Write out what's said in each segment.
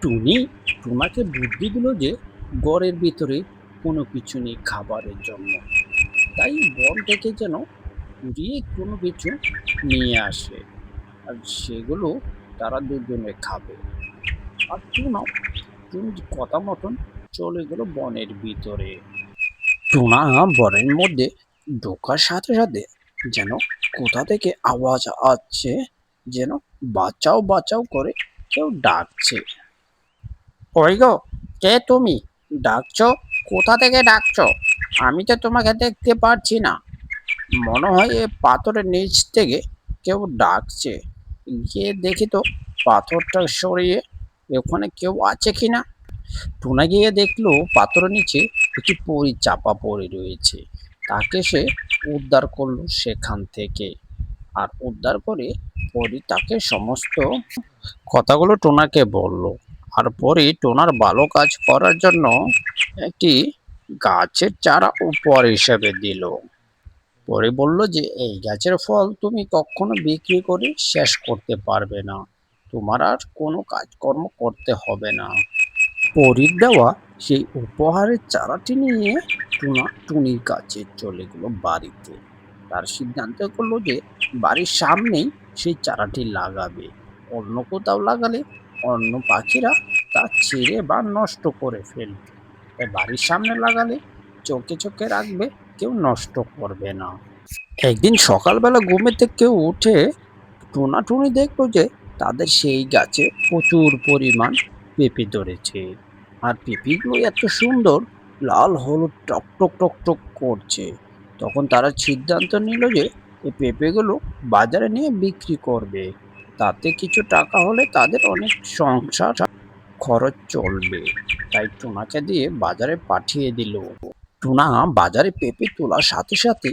টুনি টুনাকে বুদ্ধি দিল যে ঘরের ভিতরে কোনো কিছু নেই খাবারের জন্য। তাই বন থেকে যেন কুড়িয়ে কোনো কিছু নিয়ে আসে, আর সেগুলো তারা দুজনে খাবে। আর টুনি কথা মতন চলে গেল বনের ভিতরে। টুনা বনের মধ্যে ঢোকার সাথে সাথে যেন কোথা থেকে আওয়াজ আসছে, যেন বাঁচাও বাঁচাও করে কেউ ডাকছে। ওই গো, কে তুমি? ডাকছো? কোথা থেকে ডাকছো? আমি তো তোমাকে দেখতে পাচ্ছি না। মনে হয় এ পাথরের নিচ থেকে কেউ ডাকছে। গিয়ে দেখি তো পাথরটা সরিয়ে ওখানে কেউ আছে কিনা। টুনা গিয়ে দেখলো পাথরের নিচে একটি পরী চাপা পড়ে রয়েছে। তাকে সে উদ্ধার করলো সেখান থেকে। আর উদ্ধার করে পরী তাকে সমস্ত কথাগুলো টোনাকে বলল। আর পরে টোনার ভালো কাজ করার জন্য একটি গাছের চারা উপহার হিসেবে দিল। পরে বলল যে এই গাছের ফল তুমি কখনো বিক্রি করে শেষ করতে পারবে না, তোমার আর কোনো কাজকর্ম করতে হবে না। পরীর দেওয়া সেই উপহারের চারাটি নিয়ে টুনা টুনির কাছে চলে গেল বাড়িতে। তার সিদ্ধান্ত করলো যে বাড়ির সামনেই সেই চারাটি লাগাবে। অন্য কোথাও লাগালে অন্য পাখিরা তা ছিঁড়ে বা নষ্ট করে ফেলবে। তাই বাড়ির সামনে লাগালে চোখে চোখে রাখবে, কেউ নষ্ট করবে না। একদিন সকালবেলা ঘুমে থেকে উঠে টুনাটুনি দেখলো যে তাদের সেই গাছে প্রচুর পরিমাণ পেঁপে ধরেছে। আর পেঁপেগুলো এত সুন্দর, লাল হলুদ টক টক টক টক করছে। তখন তারা সিদ্ধান্ত নিল যে এই পেঁপেগুলো বাজারে নিয়ে বিক্রি করবে। তাতে কিছু টাকা হলে তাদের অনেক সংসার খরচ চলবে। তাই টুনাকে দিয়ে বাজারে পাঠিয়ে দিল। টুনা বাজারে পেঁপে তোলার সাথে সাথে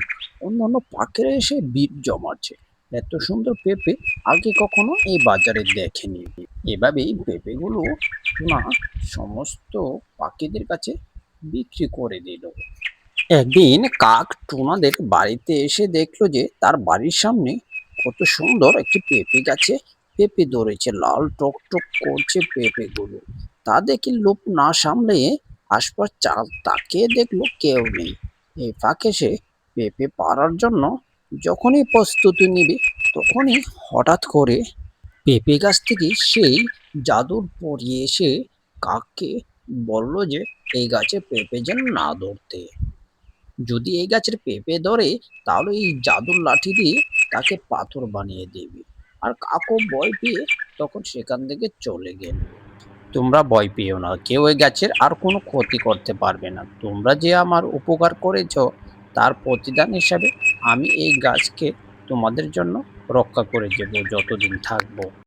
অন্যান্য পাখিরা এসে ভিড় জমাচ্ছে। এত সুন্দর পেঁপে আগে কখনো এই বাজারে দেখেনি। এভাবেই পেঁপেগুলো টুনা সমস্ত পাখিদের কাছে বিক্রি করে দিল। একদিন কাক টুনাদের বাড়িতে এসে দেখলো যে তার বাড়ির সামনে কত সুন্দর একটি পেঁপে গাছে পেঁপে ধরেছে, লাল টক টক করছে পেঁপেগুলো। তা দেখে লোভ না সামলে আশপাশ চাল তাকিয়ে দেখলো কেউ নেই। এই ফাঁকে সে পেঁপে পাড়ার জন্য যখনই প্রস্তুতি নিবে, তখনই হঠাৎ করে পেঁপে গাছ থেকে সেই জাদুর পরী এসে কাককে বলল যে এই গাছে পেঁপে যেন না ধরতে। যদি এই গাছের পেঁপে ধরে তাহলে এই জাদুর লাঠি দিয়ে তাকে পাথর বানিয়ে দেবে। আর কাকও ভয় পেয়ে তখন সেখান থেকে চলে গেল। তোমরা ভয় পেও না, কেউ এই গাছের আর কোনো ক্ষতি করতে পারবে না। তোমরা যে আমার উপকার করেছ তার প্রতিদান হিসাবে আমি এই গাছকে তোমাদের জন্য রক্ষা করে দেব যতদিন থাকবো।